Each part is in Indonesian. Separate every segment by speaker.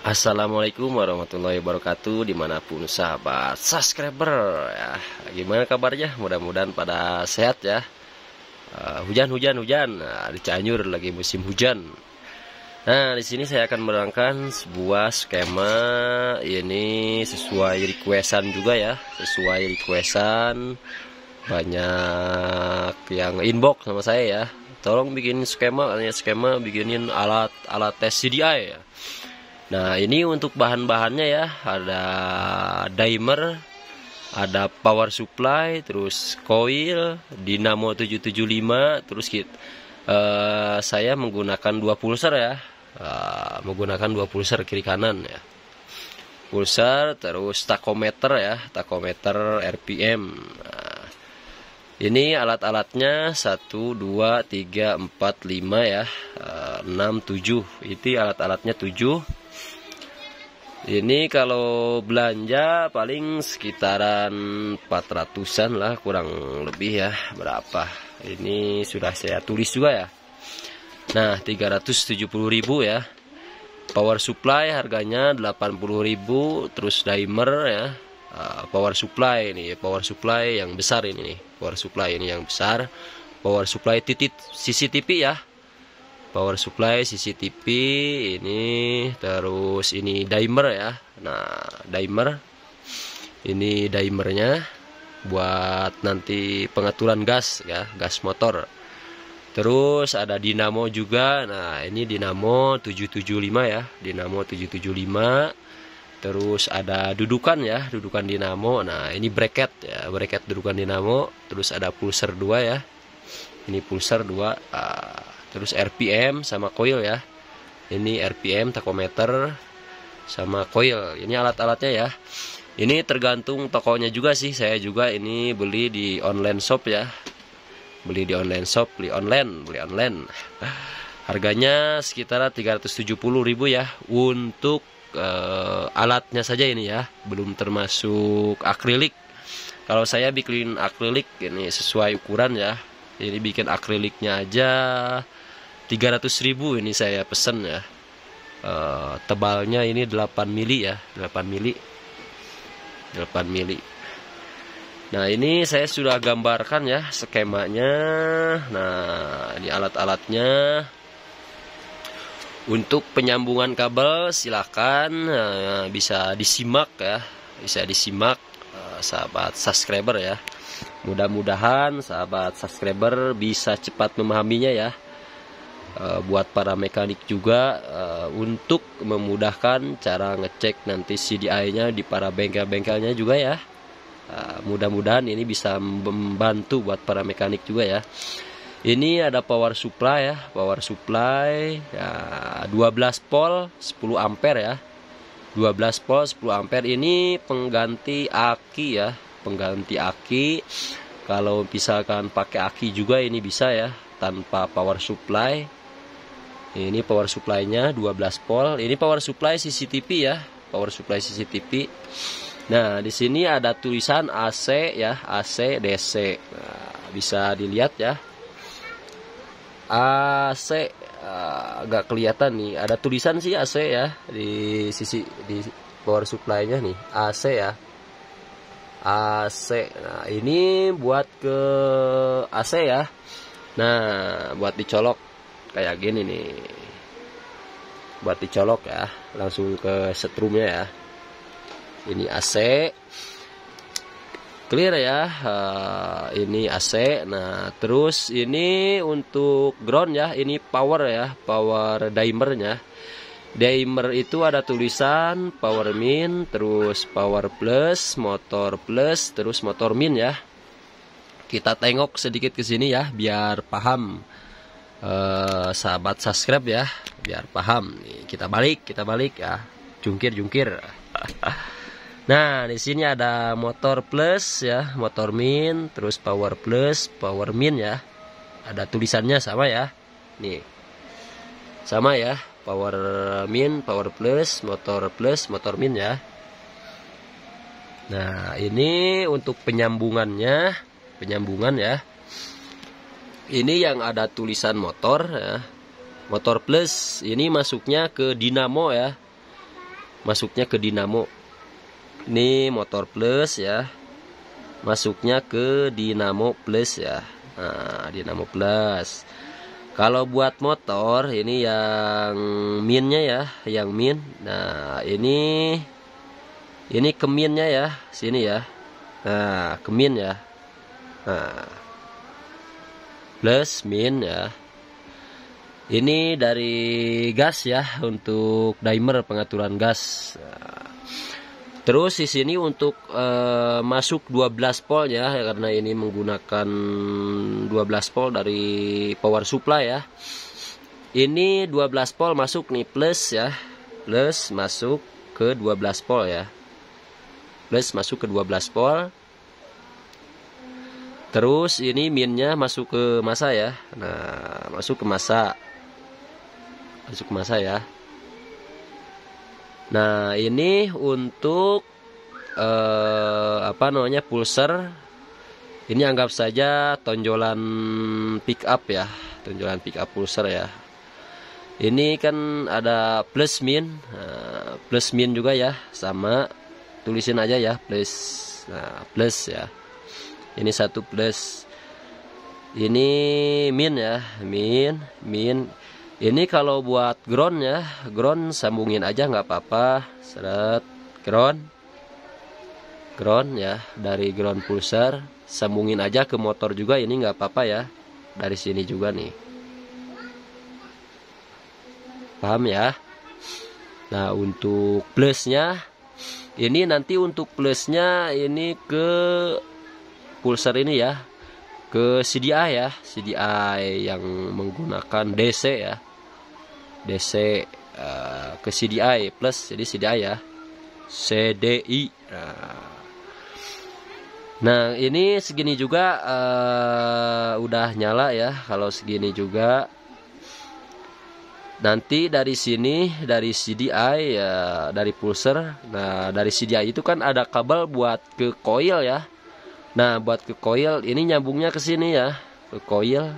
Speaker 1: Assalamualaikum warahmatullahi wabarakatuh, dimanapun sahabat subscriber ya. Gimana kabarnya? Mudah-mudahan pada sehat ya. Hujan. Nah, di Cianjur lagi musim hujan. Nah, di sini saya akan menerangkan sebuah skema ini sesuai requestan juga ya. Sesuai requestan banyak yang inbox sama saya ya. Tolong bikin skema, bikinin alat tes CDI ya. Nah, ini untuk bahan-bahannya ya, ada dimer, ada power supply, terus coil, dinamo 775, terus saya menggunakan dua pulser ya. Menggunakan dua pulser kiri kanan ya. Pulser, terus takometer ya, takometer RPM. Nah, ini alat-alatnya 1, 2, 3, 4, 5 ya, 6, 7. Ini alat-alatnya 7. Ini kalau belanja paling sekitaran 400-an lah kurang lebih ya. Berapa? Ini sudah saya tulis juga ya. Nah, 370.000 ya. Power supply harganya 80.000, terus dimer ya. Power supply ini, power supply yang besar ini nih. Power supply ini yang besar. Power supply titik CCTV ya. Power supply CCTV ini, terus ini dimer ya. Nah, dimer ini dimernya buat nanti pengaturan gas ya, gas motor. Terus ada dinamo juga. Nah, ini dinamo 775 ya, dinamo 775. Terus ada dudukan ya, dudukan dinamo. Nah, ini bracket ya, bracket dudukan dinamo. Terus ada pulser 2 ya. Ini pulser 2. Terus RPM sama coil ya. Ini RPM, takometer sama coil. Ini alat-alatnya ya. Ini tergantung tokonya juga sih. Saya juga ini beli di online shop ya. Beli di online shop, beli online. Harganya sekitar 370.000 ya untuk alatnya saja ini ya. Belum termasuk akrilik. Kalau saya bikin akrilik ini sesuai ukuran ya. Ini bikin akriliknya aja 300.000 ini saya pesen ya. Tebalnya ini 8 mili ya, 8 mili. Nah, ini saya sudah gambarkan ya skemanya. Nah, ini alat-alatnya. Untuk penyambungan kabel silakan bisa disimak ya, sahabat subscriber ya. Mudah-mudahan sahabat subscriber bisa cepat memahaminya ya. Buat para mekanik juga untuk memudahkan cara ngecek nanti CDI-nya di para bengkel-bengkelnya juga ya. Mudah-mudahan ini bisa membantu buat para mekanik juga ya. Ini ada power supply ya, power supply ya, 12 volt 10 ampere ya. 12 volt 10 ampere ini pengganti aki ya, pengganti aki. Kalau misalkan pakai aki juga ini bisa ya, tanpa power supply. Ini power supply-nya 12 volt. Ini power supply CCTV ya, power supply CCTV. Nah, di sini ada tulisan AC ya, AC DC. Nah, bisa dilihat ya. AC agak kelihatan nih, ada tulisan sih AC ya di sisi di power supply-nya nih, AC ya. AC. Nah, ini buat ke AC ya. Nah, buat dicolok kayak gini nih, buat dicolok ya, langsung ke setrumnya ya. Ini AC clear ya. Ini AC. Nah, terus ini untuk ground ya, ini power ya, power dimernya. Dimer itu ada tulisan power min, terus power plus, motor plus, terus motor min ya. Kita tengok sedikit ke sini ya biar paham. Sahabat subscribe ya, biar paham. Nih, kita balik ya. Jungkir. Nah, di sini ada motor plus ya, motor min, terus power plus, power min ya. Ada tulisannya sama ya. Nih. Sama ya, power min, power plus, motor min ya. Nah, ini untuk penyambungan ya. Ini yang ada tulisan motor ya. Motor plus ini masuknya ke dinamo ya. masuknya ke dinamo. Ini motor plus ya, masuknya ke dinamo plus ya. Nah, dinamo plus. Kalau buat motor ini yang minnya ya, yang min. Nah, ini ke minnya ya, sini ya. Nah, ke min ya. Nah, plus min ya. Ini dari gas ya, untuk dimer pengaturan gas. Nah, terus di sini untuk masuk 12 volt ya, karena ini menggunakan 12 volt dari power supply ya. Ini 12 volt masuk nih, plus ya. Plus masuk ke 12 volt ya. Plus masuk ke 12 volt. Terus ini minnya masuk ke masa ya. Nah, masuk ke masa. Masuk ke masa ya. Nah, ini untuk apa namanya, pulser. Ini anggap saja tonjolan pick up ya. Tonjolan pick up pulser ya. Ini kan ada plus min. Nah, plus min juga ya, sama. Tulisin aja ya, plus. Nah, plus ya. Ini satu plus. Ini min ya, min. Ini kalau buat ground ya, ground sambungin aja nggak apa-apa. Seret ground ya, dari ground pulsar sambungin aja ke motor juga, ini nggak apa-apa ya. Dari sini juga nih. Paham ya? Nah, untuk plusnya ini nanti untuk plusnya ini ke pulsar ini ya, ke CDI ya, CDI yang menggunakan DC ya, DC ke CDI plus, jadi CDI ya, CDI. Nah, ini segini juga udah nyala ya. Kalau segini juga nanti dari sini, dari CDI ya, dari pulsar. Nah, dari CDI itu kan ada kabel buat ke coil ya. Nah, buat ke coil ini nyambungnya ke sini ya, ke coil.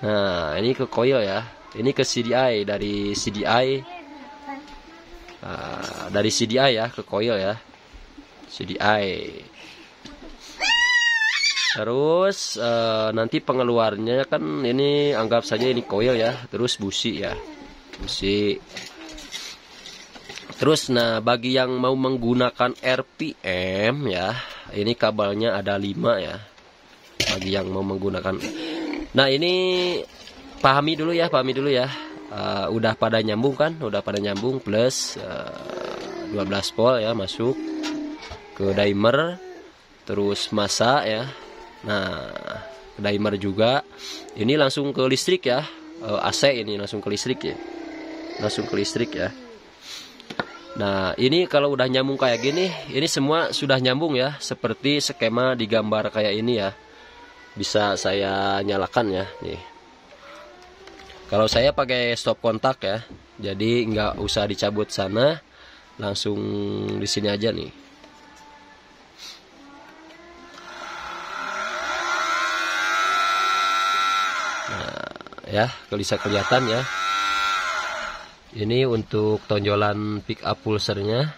Speaker 1: Nah, ini ke coil ya. Ini ke CDI, dari CDI. Dari CDI ya ke coil ya. CDI. Terus nanti pengeluarnya kan ini anggap saja ini coil ya, terus busi ya, busi. Terus nah, bagi yang mau menggunakan RPM ya, ini kabelnya ada 5 ya. Bagi yang mau menggunakan. Nah, ini pahami dulu ya. Udah pada nyambung kan? Udah pada nyambung, plus 12 volt ya masuk ke dimer, terus masa ya. Nah, dimer juga ini langsung ke listrik ya, AC ini langsung ke listrik ya, langsung ke listrik ya. Nah, ini kalau udah nyambung kayak gini, ini semua sudah nyambung ya, seperti skema digambar kayak ini ya. Bisa saya nyalakan ya nih. Kalau saya pakai stop kontak ya, jadi nggak usah dicabut sana, langsung di sini aja nih. Ya, bisa kelihatan ya. Ini untuk tonjolan pick up pulsernya.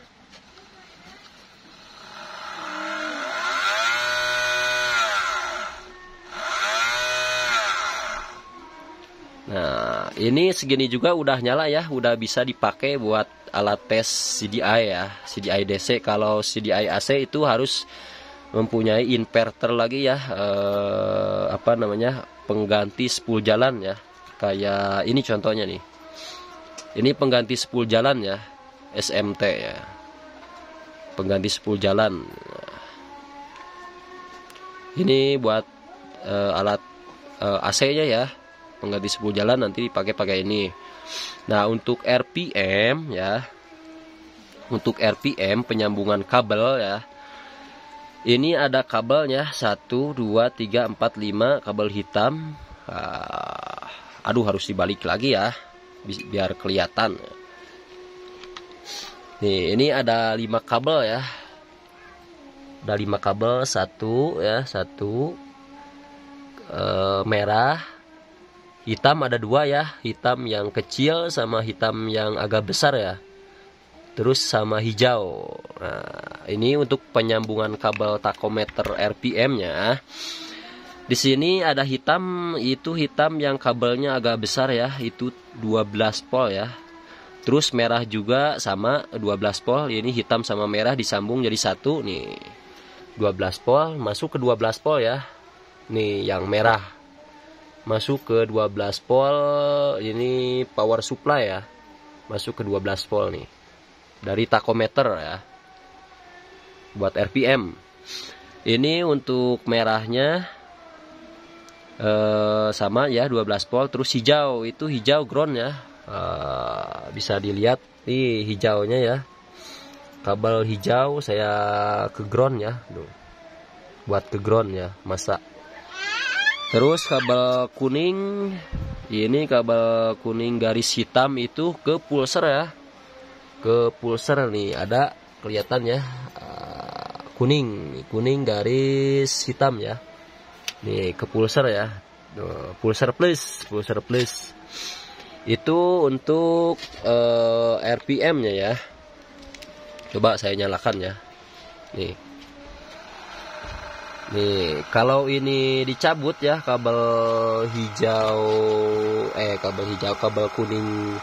Speaker 1: Nah, ini segini juga udah nyala ya, udah bisa dipakai buat alat tes CDI ya, CDI DC. Kalau CDI AC itu harus mempunyai inverter lagi ya, apa namanya, pengganti spool jalan ya. Kayak ini contohnya nih. Ini pengganti spool jalan ya, SMT ya. Pengganti spool jalan. Ini buat alat AC-nya ya. Pengganti spool jalan nanti dipakai ini. Nah, untuk RPM ya. Untuk RPM penyambungan kabel ya. Ini ada kabelnya 1, 2, 3, 4, 5 kabel hitam. Aduh, harus dibalik lagi ya, biar kelihatan. Nih, ini ada 5 kabel ya. Ada 5 kabel, 1 ya, 1 merah, hitam ada 2 ya, hitam yang kecil sama hitam yang agak besar ya. terus sama hijau. Nah, ini untuk penyambungan kabel takometer RPM-nya. Di sini ada hitam, itu hitam yang kabelnya agak besar ya, itu 12 volt ya. Terus merah juga sama 12 volt. Ini hitam sama merah disambung jadi satu nih. 12 volt masuk ke 12 volt ya. Nih yang merah masuk ke 12 volt. Ini power supply ya. Masuk ke 12 volt nih. Dari takometer ya. Buat RPM. Ini untuk merahnya sama ya 12 volt. Terus hijau, itu hijau ground ya. Bisa dilihat nih hijaunya ya, kabel hijau saya ke ground ya. Buat ke ground ya, masa. Terus kabel kuning, ini kabel kuning garis hitam itu ke pulser ya, ke pulser nih, ada kelihatan ya, kuning garis hitam ya, nih ke pulser ya. Pulser plus itu untuk RPM-nya ya. Coba saya nyalakan ya. Nih, kalau ini dicabut ya, kabel kuning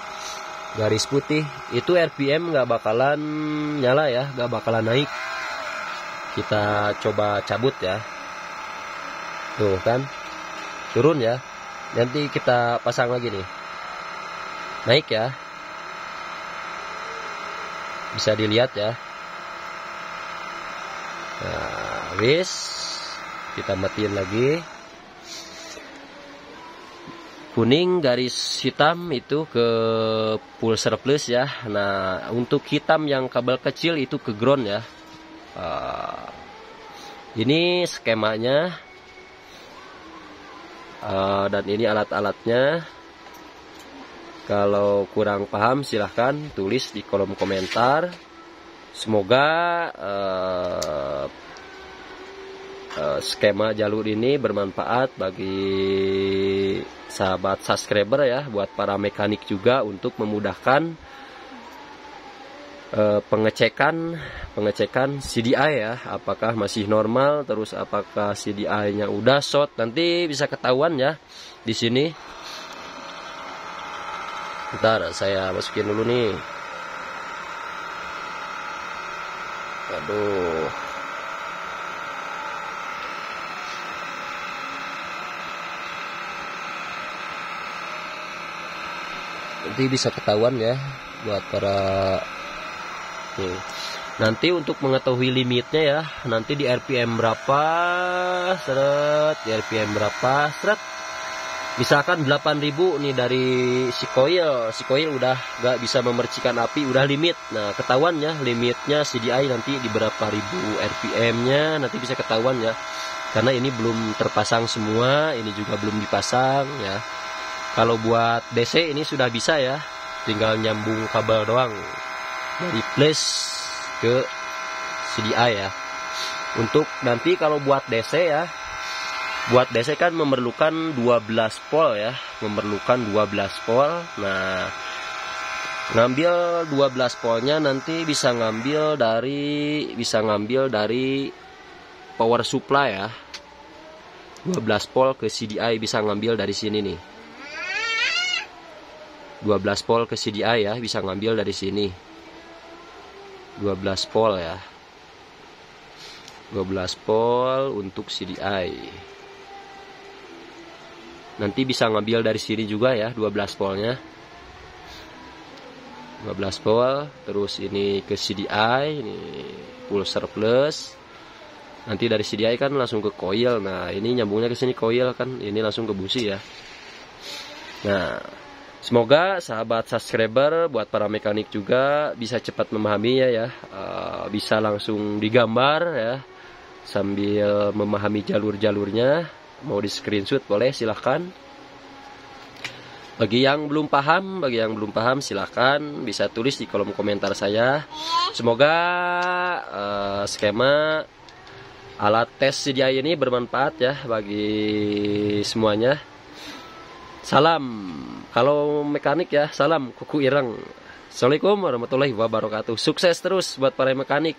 Speaker 1: garis putih, itu RPM nggak bakalan nyala ya, nggak bakalan naik. Kita coba cabut ya. Tuh kan, turun ya. Nanti kita pasang lagi nih. Naik ya, bisa dilihat ya. Nah, wis, kita matiin lagi. Kuning garis hitam itu ke pulser plus ya. Nah, untuk hitam yang kabel kecil itu ke ground ya. Ini skemanya, dan ini alat-alatnya. Kalau kurang paham silahkan tulis di kolom komentar. Semoga skema jalur ini bermanfaat bagi sahabat subscriber ya, buat para mekanik juga untuk memudahkan pengecekan CDI ya, apakah masih normal, terus apakah CDI-nya udah short, nanti bisa ketahuan ya di sini. Bentar, saya masukin dulu nih. Aduh. Nanti bisa ketahuan ya buat para tuh. Nanti untuk mengetahui limitnya ya, nanti di RPM berapa, di RPM berapa, misalkan 8000 nih dari si coil udah gak bisa memercikan api, udah limit. Nah, ketahuan ya limitnya CDI nanti di berapa ribu RPM-nya, nanti bisa ketahuan ya. Karena ini belum terpasang semua, ini juga belum dipasang ya. Kalau buat DC ini sudah bisa ya, tinggal nyambung kabel doang dari plus ke CDI ya. Untuk nanti kalau buat DC ya, buat DC kan memerlukan 12 volt ya, memerlukan 12 volt. Nah, ngambil 12 voltnya nanti bisa ngambil dari power supply ya. 12 volt ke CDI bisa ngambil dari sini nih. 12 volt ke CDI ya, bisa ngambil dari sini. 12 volt ya. 12 volt untuk CDI. Nanti bisa ngambil dari sini juga ya 12 voltnya. 12 volt, terus ini ke CDI, ini pulser plus. Nanti dari CDI kan langsung ke coil. Nah, ini nyambungnya ke sini coil kan, ini langsung ke busi ya. Nah, semoga sahabat subscriber buat para mekanik juga bisa cepat memahaminya ya. Bisa langsung digambar ya, sambil memahami jalur-jalurnya. Mau di screenshot boleh, silahkan. Bagi yang belum paham silahkan bisa tulis di kolom komentar saya. Semoga skema alat tes CDI ini bermanfaat ya bagi semuanya. Salam, kalau mekanik ya, salam kuku ireng. Assalamualaikum warahmatullahi wabarakatuh. Sukses terus buat para mekanik.